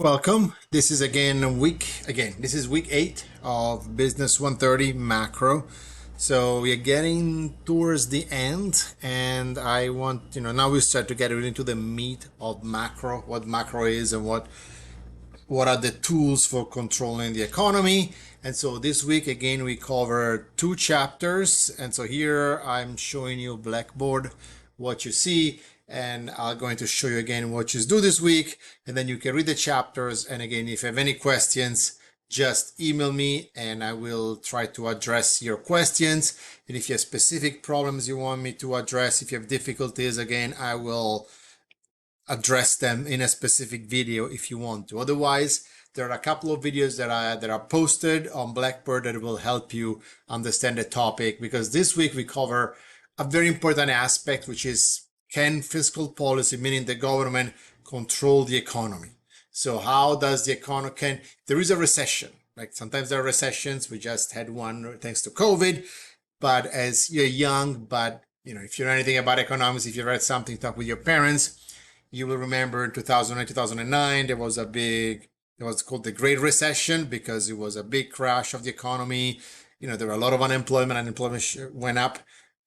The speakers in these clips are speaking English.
Welcome. This is this is week 8 of Business 130 Macro. So we are getting towards the end, and I want, now we start to get into the meat of macro, what macro is and what are the tools for controlling the economy. And so this week, again, we cover 2 chapters. And so here I'm showing you Blackboard, what you see, and I'm going to show you again what you do this week. And then you can read the chapters. And again, if you have any questions, just email me and I will try to address your questions. And if you have specific problems you want me to address, if you have difficulties, again, I will address them in a specific video if you want to. Otherwise, there are a couple of videos that are posted on Blackboard that will help you understand the topic, because this week we cover a very important aspect, which is, can fiscal policy, meaning the government, control the economy? So how does the economy, there is a recession, like sometimes there are recessions. We just had one thanks to COVID, but as you're young, but if you know anything about economics, if you read something, talk with your parents, you will remember in 2008, 2009, there was it was called the Great Recession, because it was a big crash of the economy. There were a lot of unemployment went up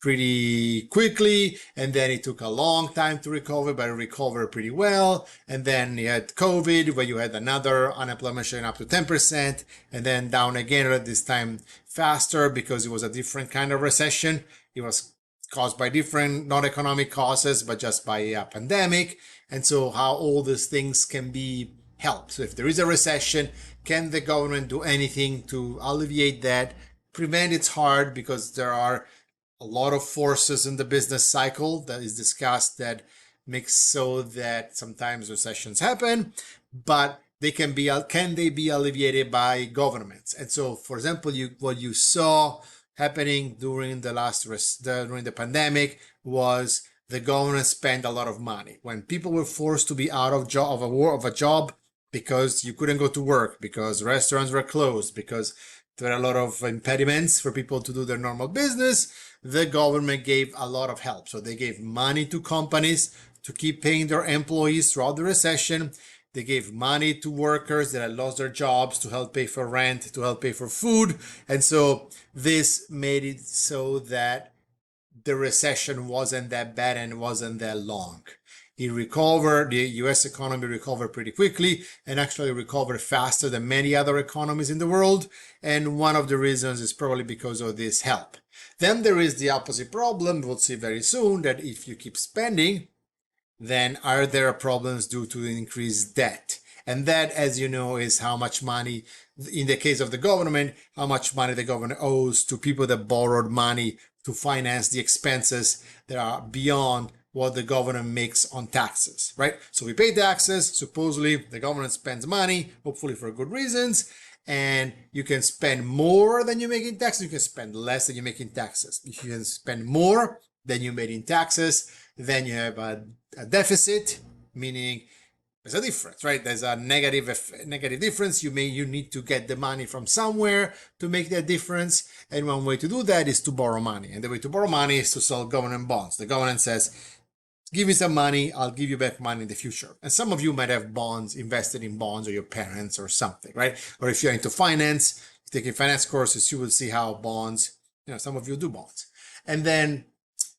pretty quickly, and then it took a long time to recover, but it recovered pretty well. And then you had COVID, where you had another unemployment showing up to 10%, and then down again at this time faster, because it was a different kind of recession. It was caused by different non-economic causes, but just by a pandemic. And so how all these things can be helped. So if there is a recession, can the government do anything to alleviate that? Prevent it's hard, because there are a lot of forces in the business cycle that is discussed that makes so that sometimes recessions happen, but can they be alleviated by governments? And so, for example, what you saw happening during during the pandemic was the government spent a lot of money. When people were forced to be out of a job because you couldn't go to work, because restaurants were closed, because there are a lot of impediments for people to do their normal business, the government gave a lot of help. So they gave money to companies to keep paying their employees throughout the recession. They gave money to workers that had lost their jobs to help pay for rent, to help pay for food. And so this made it so that the recession wasn't that bad and wasn't that long. It recovered, the US economy recovered pretty quickly, and actually recovered faster than many other economies in the world. And one of the reasons is probably because of this help. Then there is the opposite problem. We'll see very soon that if you keep spending, then are there problems due to increased debt? And that, as you know, is how much money, in the case of the government, how much money the government owes to people that borrowed money to finance the expenses that are beyond what the government makes on taxes, right? So we pay taxes. Supposedly the government spends money, hopefully for good reasons, and you can spend more than you make in taxes. You can spend less than you make in taxes. If you can spend more than you made in taxes, then you have a deficit, meaning there's a difference, right? There's a negative difference. You need to get the money from somewhere to make that difference. And one way to do that is to borrow money. And the way to borrow money is to sell government bonds. The government says, give me some money, I'll give you back money in the future. And some of you might have bonds, invested in bonds, or your parents or something, right? Or if you're into finance, taking finance courses, you will see how bonds, some of you do bonds. And then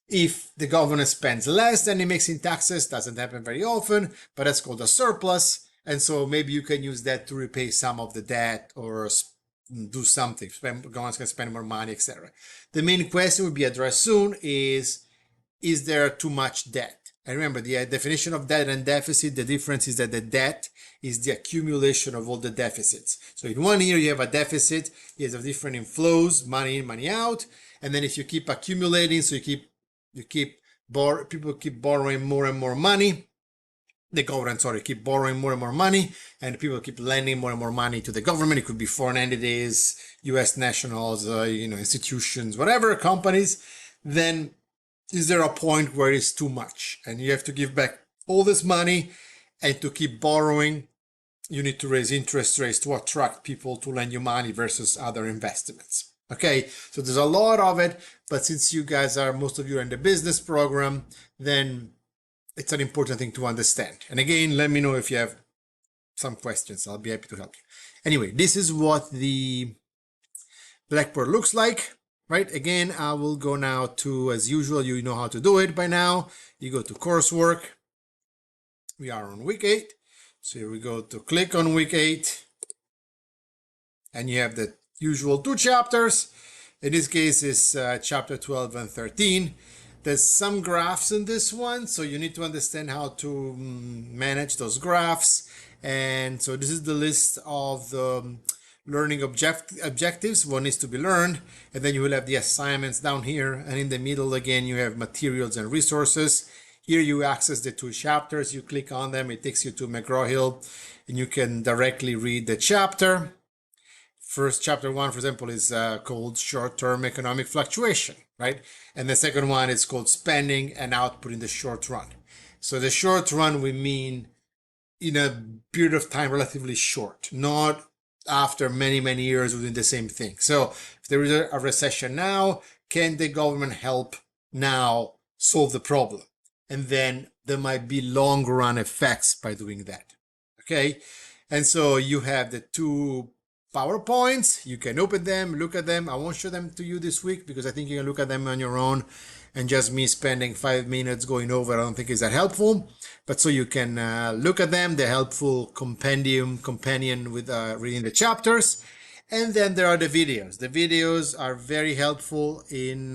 if the government spends less than it makes in taxes, doesn't happen very often, but that's called a surplus. And so maybe you can use that to repay some of the debt or do something. Government's going to spend more money, etc. The main question will be addressed soon is there too much debt? And remember, the definition of debt and deficit, the difference is that the debt is the accumulation of all the deficits. So in one year, you have a deficit, you have different inflows, money in, money out. And then if you keep accumulating, so people keep borrowing more and more money, the government, keep borrowing more and more money, and people keep lending more and more money to the government. It could be foreign entities, US nationals, institutions, whatever, companies. Then is there a point where it's too much and you have to give back all this money, and to keep borrowing, you need to raise interest rates to attract people to lend you money versus other investments? Okay, so there's a lot of it, but since most of you are in the business program, then it's an important thing to understand. And again, let me know if you have some questions, I'll be happy to help you. Anyway, this is what the Blackboard looks like, right? Again, I will go now to, as usual, you know how to do it by now. You go to coursework. We are on week 8. So here we go to click on week 8. And you have the usual 2 chapters. In this case, it's chapter 12 and 13. There's some graphs in this one, so you need to understand how to manage those graphs. And so this is the list of the learning objectives, what needs to be learned. And then you will have the assignments down here. And in the middle, again, you have materials and resources. Here you access the 2 chapters. You click on them, it takes you to McGraw-Hill, and you can directly read the chapter. First, chapter 1, for example, is called short-term economic fluctuation, right? And the second one is called spending and output in the short run. So the short run, we mean in a period of time relatively short, not after many, many years doing the same thing. So if there is a recession now, can the government help now solve the problem? And then there might be long run effects by doing that. Okay. And so you have the 2 PowerPoints. You can open them, look at them. I won't show them to you this week because I think you can look at them on your own, and just me spending 5 minutes going over, I don't think is that helpful. But so you can look at them, the helpful companion with reading the chapters. And then there are the videos. The videos are very helpful in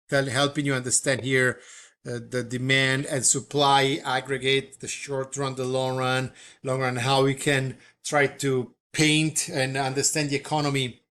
helping you understand here the demand and supply aggregate, the short run, the long run, how we can try to paint and understand the economy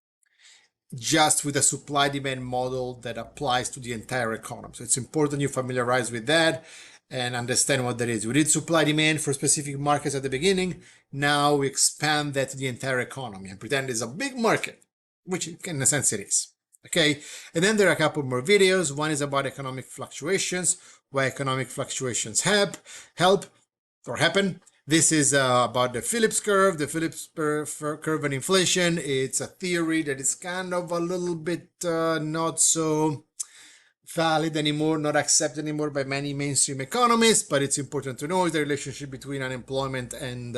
just with a supply demand model that applies to the entire economy. So it's important you familiarize with that and understand what that is. We did supply demand for specific markets at the beginning. Now we expand that to the entire economy and pretend it's a big market, which in a sense it is. Okay. And then there are a couple more videos. One is about economic fluctuations, why economic fluctuations help or happen. This is about the Phillips curve, curve and inflation. It's a theory that is kind of a little bit not so valid anymore, not accepted anymore by many mainstream economists, but it's important to know the relationship between unemployment and,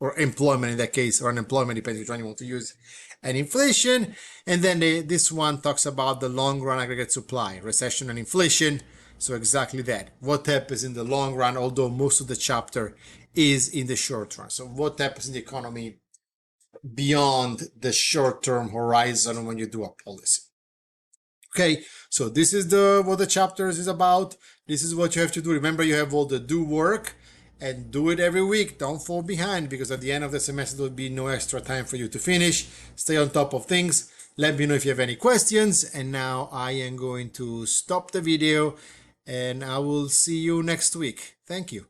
or employment in that case, or unemployment, depends which one you want to use, and inflation. And then this one talks about the long run aggregate supply, recession and inflation. So exactly that. What happens in the long run, although most of the chapter is in the short run. So what happens in the economy beyond the short-term horizon when you do a policy. Okay, so this is what the chapters is about. This is what you have to do. Remember, you have all the do work and do it every week. Don't fall behind, because at the end of the semester, there will be no extra time for you to finish. Stay on top of things. Let me know if you have any questions. And now I am going to stop the video and I will see you next week. Thank you.